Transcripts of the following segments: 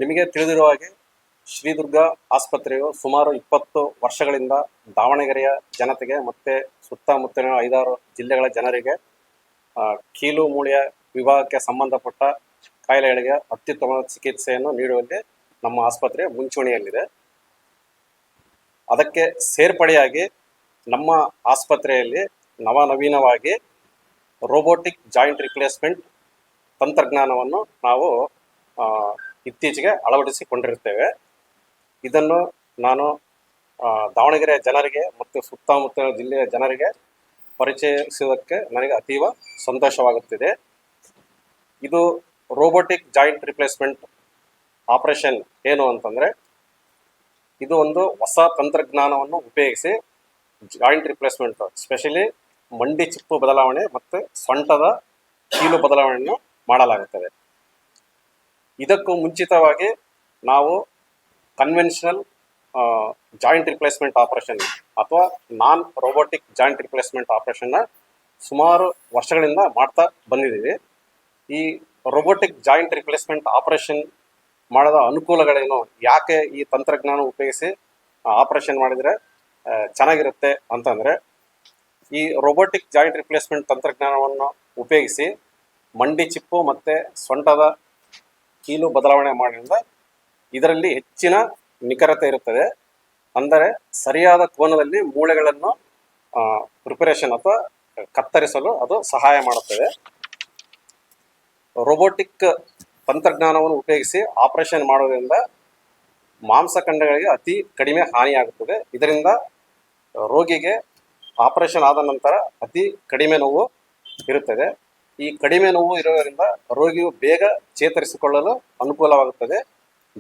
ನಿಮಗೆ ತಿಳಿದಿರುವ ಹಾಗೆ ಶ್ರೀದುರ್ಗ ಆಸ್ಪತ್ರೆಯು ಸುಮಾರು 20 ವರ್ಷಗಳಿಂದ ದಾವಣಗೆರೆಯ ಜನತೆಗೆ ಮತ್ತು ಸುತ್ತಮುತ್ತಲಿನ 5-6 ಜಿಲ್ಲೆಗಳ ಜನರಿಗೆ ಕೀಲು ಮೂಳೆಯ ವಿಭಾಗಕ್ಕೆ ಸಂಬಂಧಪಟ್ಟ ಕಾಯಿಲೆಗಳಿಗೆ ಅತ್ಯುತ್ತಮ ಚಿಕಿತ್ಸೆಯನ್ನು ನೀಡುವಲ್ಲಿ ನಮ್ಮ ಆಸ್ಪತ್ರೆ ಮುಂಚೂಣಿಯಲ್ಲಿದೆ. ಅದಕ್ಕೆ ಸೇರ್ಪಡೆಯಾಗಿ ನಮ್ಮ ಆಸ್ಪತ್ರೆಯಲ್ಲಿ ನವನವೀನವಾಗಿ ರೋಬೋಟಿಕ್ ಜಾಯಿಂಟ್ ರಿಪ್ಲೇಸ್ಮೆಂಟ್ ತಂತ್ರಜ್ಞಾನವನ್ನು ನಾವು ಇತ್ತೀಚೆಗೆ ಅಳವಡಿಸಿಕೊಂಡಿರುತ್ತೇವೆ. ಇದನ್ನು ನಾನು ದಾವಣಗೆರೆಯ ಜನರಿಗೆ ಮತ್ತು ಸುತ್ತಮುತ್ತಲಿನ ಜಿಲ್ಲೆಯ ಜನರಿಗೆ ಪರಿಚಯಿಸುವುದಕ್ಕೆ ನನಗೆ ಅತೀವ ಸಂತೋಷವಾಗುತ್ತಿದೆ. ಇದು ರೋಬೋಟಿಕ್ ಜಾಯಿಂಟ್ ರಿಪ್ಲೇಸ್ಮೆಂಟ್ ಆಪರೇಷನ್ ಏನು ಅಂತಂದರೆ, ಇದು ಒಂದು ಹೊಸ ತಂತ್ರಜ್ಞಾನವನ್ನು ಉಪಯೋಗಿಸಿ ಜಾಯಿಂಟ್ ರಿಪ್ಲೇಸ್ಮೆಂಟ್, ಸ್ಪೆಷಲಿ ಮಂಡಿ ಚಿಪ್ಪು ಬದಲಾವಣೆ ಮತ್ತು ಸೊಂಟದ ಕೀಲು ಬದಲಾವಣೆಯನ್ನು ಮಾಡಲಾಗುತ್ತದೆ. ಇದಕ್ಕೂ ಮುಂಚಿತವಾಗಿ ನಾವು ಕನ್ವೆನ್ಷನಲ್ ಜಾಯಿಂಟ್ ರಿಪ್ಲೇಸ್ಮೆಂಟ್ ಆಪರೇಷನ್ ಅಥವಾ ನಾನ್ ರೋಬೋಟಿಕ್ ಜಾಯಿಂಟ್ ರಿಪ್ಲೇಸ್ಮೆಂಟ್ ಆಪರೇಷನ್ನ ಸುಮಾರು ವರ್ಷಗಳಿಂದ ಮಾಡ್ತಾ ಬಂದಿದ್ದೀವಿ. ಈ ರೋಬೋಟಿಕ್ ಜಾಯಿಂಟ್ ರಿಪ್ಲೇಸ್ಮೆಂಟ್ ಆಪರೇಷನ್ ಮಾಡಿದ ಅನುಕೂಲಗಳೇನು, ಯಾಕೆ ಈ ತಂತ್ರಜ್ಞಾನ ಉಪಯೋಗಿಸಿ ಆಪರೇಷನ್ ಮಾಡಿದರೆ ಚೆನ್ನಾಗಿರುತ್ತೆ ಅಂತಂದರೆ, ಈ ರೋಬೋಟಿಕ್ ಜಾಯಿಂಟ್ ರಿಪ್ಲೇಸ್ಮೆಂಟ್ ತಂತ್ರಜ್ಞಾನವನ್ನು ಉಪಯೋಗಿಸಿ ಮಂಡಿ ಚಿಪ್ಪು ಮತ್ತು ಸೊಂಟದ ಕೀಲು ಬದಲಾವಣೆ ಮಾಡೋದ್ರಿಂದ ಇದರಲ್ಲಿ ಹೆಚ್ಚಿನ ನಿಖರತೆ ಇರುತ್ತದೆ. ಅಂದರೆ ಸರಿಯಾದ ಕೋನದಲ್ಲಿ ಮೂಳೆಗಳನ್ನು ಪ್ರಿಪರೇಷನ್ ಅಥವಾ ಕತ್ತರಿಸಲು ಅದು ಸಹಾಯ ಮಾಡುತ್ತದೆ. ರೋಬೋಟಿಕ್ ತಂತ್ರಜ್ಞಾನವನ್ನು ಉಪಯೋಗಿಸಿ ಆಪರೇಷನ್ ಮಾಡೋದ್ರಿಂದ ಮಾಂಸಖಂಡಗಳಿಗೆ ಅತಿ ಕಡಿಮೆ ಹಾನಿಯಾಗುತ್ತದೆ. ಇದರಿಂದ ರೋಗಿಗೆ ಆಪರೇಷನ್ ಆದ ನಂತರ ಅತಿ ಕಡಿಮೆ ನೋವು ಇರುತ್ತದೆ. ಈ ಕಡಿಮೆ ನೋವು ಇರೋದರಿಂದ ರೋಗಿಯು ಬೇಗ ಚೇತರಿಸಿಕೊಳ್ಳಲು ಅನುಕೂಲವಾಗುತ್ತದೆ.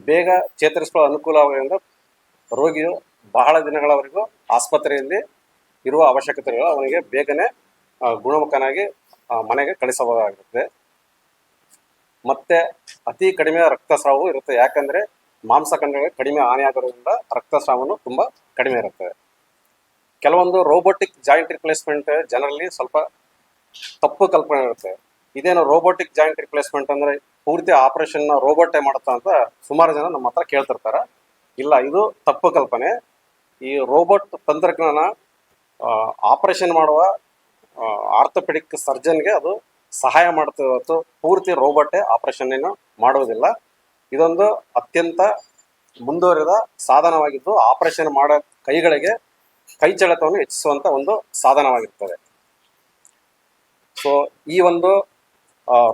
ಬೇಗ ಚೇತರಿಸಿಕೊಳ್ಳಲು ಅನುಕೂಲವಾಗೋದ್ರಿಂದ ರೋಗಿಯು ಬಹಳ ದಿನಗಳವರೆಗೂ ಆಸ್ಪತ್ರೆಯಲ್ಲಿ ಇರುವ ಅವಶ್ಯಕತೆ ಇಲ್ಲ, ಅವನಿಗೆ ಬೇಗನೆ ಗುಣಮುಖನಾಗಿ ಮನೆಗೆ ಕಳಿಸಬಹುದಾಗಿರುತ್ತೆ. ಮತ್ತು ಅತಿ ಕಡಿಮೆ ರಕ್ತಸ್ರಾವವು ಇರುತ್ತೆ, ಯಾಕಂದರೆ ಮಾಂಸಖಂಡಗಳಿಗೆ ಕಡಿಮೆ ಹಾನಿಯಾಗೋದ್ರಿಂದ ರಕ್ತಸ್ರಾವನು ತುಂಬ ಕಡಿಮೆ ಇರುತ್ತದೆ. ಕೆಲವೊಂದು ರೋಬೋಟಿಕ್ ಜಾಯಿಂಟ್ ರಿಪ್ಲೇಸ್ಮೆಂಟ್ ಜನರಲ್ಲಿ ಸ್ವಲ್ಪ ತಪ್ಪು ಕಲ್ಪನೆ ಇರುತ್ತೆ. ಇದೇನು ರೋಬೋಟಿಕ್ ಜಾಯಿಂಟ್ ರಿಪ್ಲೇಸ್ಮೆಂಟ್ ಅಂದರೆ ಪೂರ್ತಿ ಆಪರೇಷನ್ನ ರೋಬೋಟೇ ಮಾಡುತ್ತಾ ಅಂತ ಸುಮಾರು ಜನ ನಮ್ಮ ಹತ್ರ ಕೇಳ್ತಿರ್ತಾರೆ. ಇಲ್ಲ, ಇದು ತಪ್ಪು ಕಲ್ಪನೆ. ಈ ರೋಬೋಟ್ ತಂತ್ರಜ್ಞಾನ ಆಪರೇಷನ್ ಮಾಡುವ ಆರ್ಥೋಪೆಡಿಕ್ ಸರ್ಜನ್ಗೆ ಅದು ಸಹಾಯ ಮಾಡ್ತದೆ ಹೊರತು ಪೂರ್ತಿ ರೋಬೋಟೇ ಆಪರೇಷನ್ನೇನು ಮಾಡುವುದಿಲ್ಲ. ಇದೊಂದು ಅತ್ಯಂತ ಮುಂದುವರಿದ ಸಾಧನವಾಗಿದ್ದು ಆಪರೇಷನ್ ಮಾಡೋ ಕೈಗಳಿಗೆ ಕೈ ಚಳಕವನ್ನು ಹೆಚ್ಚಿಸುವಂಥ ಒಂದು ಸಾಧನವಾಗಿರ್ತದೆ. ಸೊ ಈ ಒಂದು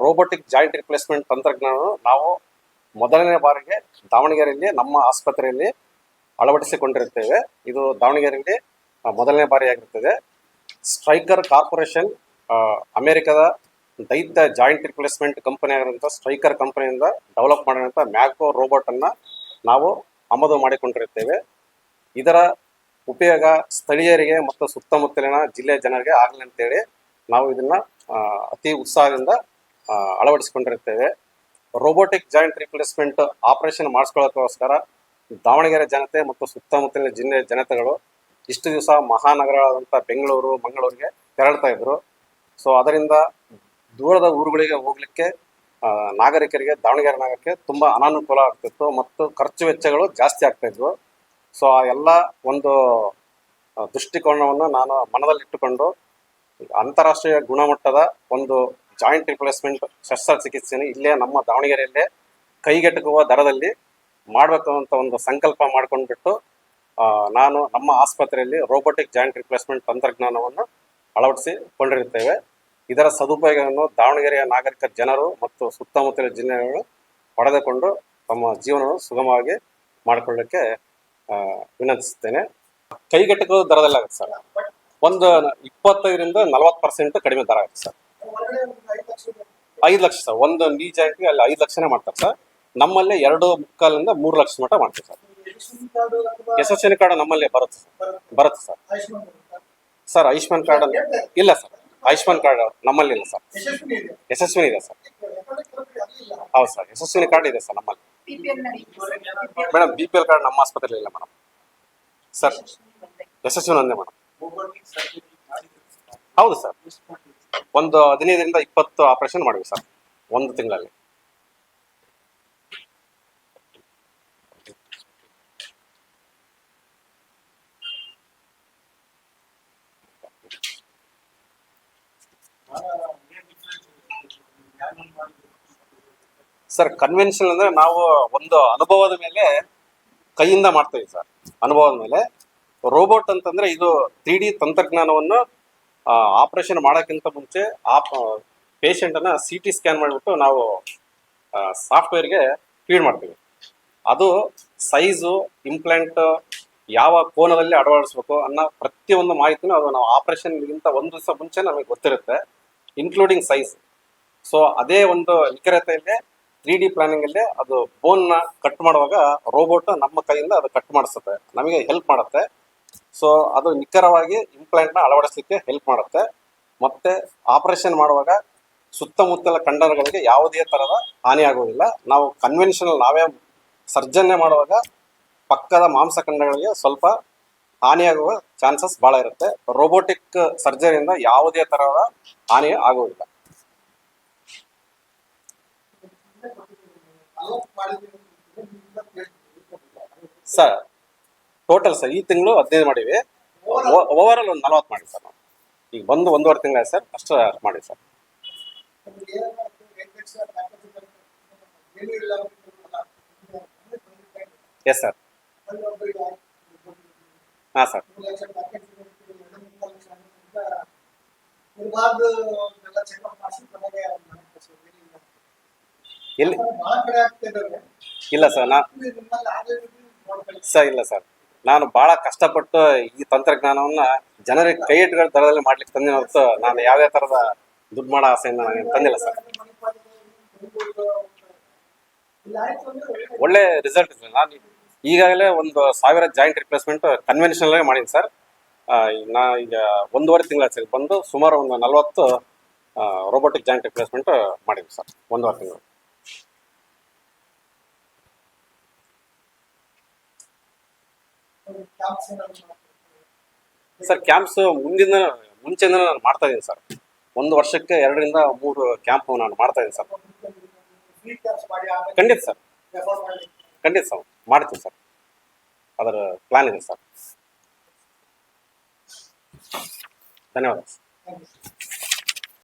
ರೋಬೋಟಿಕ್ ಜಾಯಿಂಟ್ ರಿಪ್ಲೇಸ್ಮೆಂಟ್ ತಂತ್ರಜ್ಞಾನವನ್ನು ನಾವು ಮೊದಲನೇ ಬಾರಿಗೆ ದಾವಣಗೆರೆಯಲ್ಲಿ ನಮ್ಮ ಆಸ್ಪತ್ರೆಯಲ್ಲಿ ಅಳವಡಿಸಿಕೊಂಡಿರುತ್ತೇವೆ. ಇದು ದಾವಣಗೆರೆಯಲ್ಲಿ ಮೊದಲನೇ ಬಾರಿಯಾಗಿರ್ತದೆ. ಸ್ಟ್ರೈಕರ್ ಕಾರ್ಪೊರೇಷನ್, ಅಮೆರಿಕದ ದೈತ್ಯ ಜಾಯಿಂಟ್ ರಿಪ್ಲೇಸ್ಮೆಂಟ್ ಕಂಪನಿಯಾಗಿರುವಂಥ ಸ್ಟ್ರೈಕರ್ ಕಂಪನಿಯಿಂದ ಡೆವಲಪ್ ಮಾಡಿರುವಂಥ ಮ್ಯಾಕೋ ರೋಬೋಟನ್ನು ನಾವು ಆಮದು ಮಾಡಿಕೊಂಡಿರುತ್ತೇವೆ. ಇದರ ಉಪಯೋಗ ಸ್ಥಳೀಯರಿಗೆ ಮತ್ತು ಸುತ್ತಮುತ್ತಲಿನ ಜಿಲ್ಲೆಯ ಜನರಿಗೆ ಆಗಲಿ ಅಂತೇಳಿ ನಾವು ಇದನ್ನು ಅತಿ ಉತ್ಸಾಹದಿಂದ ಅಳವಡಿಸಿಕೊಂಡಿರುತ್ತೇವೆ. ರೋಬೋಟಿಕ್ ಜಾಯಿಂಟ್ ರಿಪ್ಲೇಸ್ಮೆಂಟ್ ಆಪರೇಷನ್ ಮಾಡಿಸ್ಕೊಳ್ಳೋಕ್ಕೋಸ್ಕರ ದಾವಣಗೆರೆ ಜನತೆ ಮತ್ತು ಸುತ್ತಮುತ್ತಲಿನ ಜಿಲ್ಲೆಯ ಜನತೆಗಳು ಇಷ್ಟು ದಿವಸ ಮಹಾನಗರಗಳಾದಂಥ ಬೆಂಗಳೂರು, ಮಂಗಳೂರಿಗೆ ತೆರಳ್ತಾ ಇದ್ರು. ಸೊ ಅದರಿಂದ ದೂರದ ಊರುಗಳಿಗೆ ಹೋಗಲಿಕ್ಕೆ ನಾಗರಿಕರಿಗೆ, ದಾವಣಗೆರೆ ನಗರಕ್ಕೆ ತುಂಬ ಅನಾನುಕೂಲ ಆಗ್ತಿತ್ತು ಮತ್ತು ಖರ್ಚು ವೆಚ್ಚಗಳು ಜಾಸ್ತಿ ಆಗ್ತಾಯಿದ್ವು. ಸೊ ಆ ಎಲ್ಲ ಒಂದು ದೃಷ್ಟಿಕೋನವನ್ನು ನಾನು ಮನದಲ್ಲಿಟ್ಟುಕೊಂಡು ಅಂತಾರಾಷ್ಟ್ರೀಯ ಗುಣಮಟ್ಟದ ಒಂದು ಜಾಯಿಂಟ್ ರಿಪ್ಲೇಸ್ಮೆಂಟ್ ಶಸ್ತ್ರಚಿಕಿತ್ಸೆಯನ್ನು ಇಲ್ಲೇ ನಮ್ಮ ದಾವಣಗೆರೆಯಲ್ಲೇ ಕೈಗೆಟುಕುವ ದರದಲ್ಲಿ ಮಾಡಬೇಕು ಅಂತ ಒಂದು ಸಂಕಲ್ಪ ಮಾಡಿಕೊಂಡ್ಬಿಟ್ಟು ನಾನು ನಮ್ಮ ಆಸ್ಪತ್ರೆಯಲ್ಲಿ ರೋಬೋಟಿಕ್ ಜಾಯಿಂಟ್ ರಿಪ್ಲೇಸ್ಮೆಂಟ್ ತಂತ್ರಜ್ಞಾನವನ್ನು ಅಳವಡಿಸಿಕೊಂಡಿರುತ್ತೇವೆ. ಇದರ ಸದುಪಯೋಗವನ್ನು ದಾವಣಗೆರೆಯ ನಾಗರಿಕ ಜನರು ಮತ್ತು ಸುತ್ತಮುತ್ತಲಿನ ಜಿಲ್ಲೆಗಳು ಪಡೆದುಕೊಂಡು ತಮ್ಮ ಜೀವನವನ್ನು ಸುಗಮವಾಗಿ ಮಾಡಿಕೊಳ್ಳಲಿಕ್ಕೆ ವಿನಂತಿಸುತ್ತೇನೆ. ಕೈಗೆಟುಕುವ ದರದಲ್ಲಾಗುತ್ತೆ ಸರ್. ಒಂದು 25-40% ಕಡಿಮೆ ದರ ಆಗುತ್ತೆ ಸರ್. 5 ಲಕ್ಷ ಸರ್. ಒಂದು ನೀ ಜಾಯಿಂಟ್ಗೆ ಅಲ್ಲಿ 5 ಲಕ್ಷನೇ ಮಾಡ್ತಾರೆ ಸರ್. ನಮ್ಮಲ್ಲಿ 2.25 - 3 ಲಕ್ಷ ಮಟ್ಟ ಮಾಡ್ತೀವಿ ಸರ್. ಯಶಸ್ವಿನಿ ಕಾರ್ಡ್ ನಮ್ಮಲ್ಲಿ ಬರುತ್ತೆ ಸರ್. ಸರ್ ಆಯುಷ್ಮಾನ್ ಕಾರ್ಡ್ ಇಲ್ಲ ಸರ್. ಆಯುಷ್ಮಾನ್ ಕಾರ್ಡ್ ನಮ್ಮಲ್ಲಿ ಇಲ್ಲ ಸರ್. ಯಶಸ್ವಿನಿ ಇದೆ ಸರ್. ಹೌದು ಸರ್, ಯಶಸ್ವಿನಿ ಕಾರ್ಡ್ ಇದೆ ಸರ್ ನಮ್ಮಲ್ಲಿ. ಮೇಡಮ್ BPL ಕಾರ್ಡ್ ನಮ್ಮ ಆಸ್ಪತ್ರೆಯಲ್ಲಿ ಇಲ್ಲ ಮೇಡಮ್. ಸರ್ ಯಶಸ್ವಿನಿ ಒಂದೇ ಮೇಡಮ್. ಹೌದು ಸರ್. ಒಂದು 15-20 ಆಪರೇಷನ್ ಮಾಡಿವಿ ಸರ್ ಒಂದು ತಿಂಗಳಲ್ಲಿ. ಸರ್ ಕನ್ವೆನ್ಷನಲ್ ಅಂದ್ರೆ ನಾವು ಒಂದು ಅನುಭವದ ಮೇಲೆ ಕೈಯಿಂದ ಮಾಡ್ತೇವೆ ಸರ್. ಅನುಭವದ ಮೇಲೆ. ರೋಬೋಟ್ ಅಂತಂದ್ರೆ ಇದು 3D ತಂತ್ರಜ್ಞಾನವನ್ನು ಆಪರೇಷನ್ ಮಾಡೋಕ್ಕಿಂತ ಮುಂಚೆ ಆ ಪೇಷಂಟನ್ನು CT ಸ್ಕ್ಯಾನ್ ಮಾಡಿಬಿಟ್ಟು ನಾವು ಸಾಫ್ಟ್ವೇರ್ಗೆ ಫೀಡ್ ಮಾಡ್ತೀವಿ. ಅದು ಸೈಜು, ಇಂಪ್ಲಾಂಟ್ ಯಾವ ಕೋನದಲ್ಲಿ ಅಳವಡಿಸ್ಬೇಕು ಅನ್ನೋ ಪ್ರತಿಯೊಂದು ಮಾಹಿತಿನೂ ಅದು ನಾವು ಆಪರೇಷನ್ಗಿಂತ ಒಂದು ದಿವಸ ಮುಂಚೆ ನಮಗೆ ಗೊತ್ತಿರುತ್ತೆ, ಇನ್ಕ್ಲೂಡಿಂಗ್ ಸೈಜ್. ಸೊ ಅದೇ ಒಂದು ನಿಖರತೆಯಲ್ಲಿ 3D ಪ್ಲಾನಿಂಗಲ್ಲಿ ಅದು ಬೋನ್ನ ಕಟ್ ಮಾಡುವಾಗ ರೋಬೋಟ್ ನಮ್ಮ ಕೈಯಿಂದ ಅದು ಕಟ್ ಮಾಡಿಸುತ್ತೆ, ನಮಗೆ ಹೆಲ್ಪ್ ಮಾಡುತ್ತೆ. ಸೊ ಅದು ನಿಖರವಾಗಿ ಇಂಪ್ಲಾಂಟ್ನ ಅಳವಡಿಸಲಿಕ್ಕೆ ಹೆಲ್ಪ್ ಮಾಡುತ್ತೆ. ಮತ್ತೆ ಆಪರೇಷನ್ ಮಾಡುವಾಗ ಸುತ್ತಮುತ್ತಲ ಕಂಡರಗಳಿಗೆ ಯಾವುದೇ ಥರದ ಹಾನಿ ಆಗುವುದಿಲ್ಲ. ನಾವು ಕನ್ವೆನ್ಷನಲ್ ನಾವೇ ಸರ್ಜನ್ನೇ ಮಾಡುವಾಗ ಪಕ್ಕದ ಮಾಂಸಖಂಡಗಳಿಗೆ ಸ್ವಲ್ಪ ಹಾನಿಯಾಗುವ ಚಾನ್ಸಸ್ ಭಾಳ ಇರುತ್ತೆ. ರೋಬೋಟಿಕ್ ಸರ್ಜರಿಯಿಂದ ಯಾವುದೇ ಥರದ ಹಾನಿ ಆಗುವುದಿಲ್ಲ. ಸರ್ ಟೋಟಲ್ ಸರ್ ಈ ತಿಂಗಳು 15 ಮಾಡಿವಿ, ಓವರ್ ಆಲ್ ಒಂದು 40 ಮಾಡಿ ಸರ್. ನಾವು ಈಗ ಬಂದು 1.5 ತಿಂಗಳ ಸರ್, ಅಷ್ಟು ಮಾಡಿ ಸರ್. Yes sir. ಹಾಂ ಸರ್. ಎಲ್ಲಿ ಇಲ್ಲ ಸರ್ ಇಲ್ಲ ಸರ್, ನಾನು ಬಹಳ ಕಷ್ಟಪಟ್ಟು ಈ ತಂತ್ರಜ್ಞಾನವನ್ನ ಜನರಿಗೆ ಕೈ ಇಟ್ಟುಗಳ ದರದಲ್ಲಿ ಮಾಡ್ಲಿಕ್ಕೆ ತಂದೆ ಹೊರತು ನಾನು ಯಾವುದೇ ತರದ ದುಡ್ಡು ಮಾಡೋ ಆಸೆಯಿಂದ ನಾನು ತಂದಿಲ್ಲ ಸರ್. ಒಳ್ಳೆ ರಿಸಲ್ಟ್ ಇದೆ. ನಾನು ಈಗಾಗಲೇ 1,000 ಜಾಯಿಂಟ್ ರಿಪ್ಲೇಸ್ಮೆಂಟ್ ಕನ್ವೆನ್ಷನಲ್ ಮಾಡೀನಿ ಸರ್. ನಾ ಈಗ 1.5 ತಿಂಗಳ ಸರಿ ಬಂದು ಸುಮಾರು ಒಂದು 40 ರೋಬೋಟಿಕ್ ಜಾಯಿಂಟ್ ರಿಪ್ಲೇಸ್ಮೆಂಟ್ ಮಾಡೀನಿ ಸರ್ 1.5 ತಿಂಗಳು. ಸರ್ ಕ್ಯಾಂಪ್ಸ್ ಮುಂಚೆಯಿಂದ ನಾನು ಮಾಡ್ತಾ ಇದ್ದೀನಿ ಸರ್. 1 ವರ್ಷಕ್ಕೆ 2 ರಿಂದ 3 ಕ್ಯಾಂಪ್ ನಾನು ಮಾಡ್ತಾ ಇದ್ದೀನಿ ಸರ್. ಖಂಡಿತ ಸರ್, ಖಂಡಿತ ಸರ್ ಮಾಡ್ತೀನಿ ಸರ್. ಅದರ ಪ್ಲಾನ್ ಇದೆ ಸರ್. ಧನ್ಯವಾದ.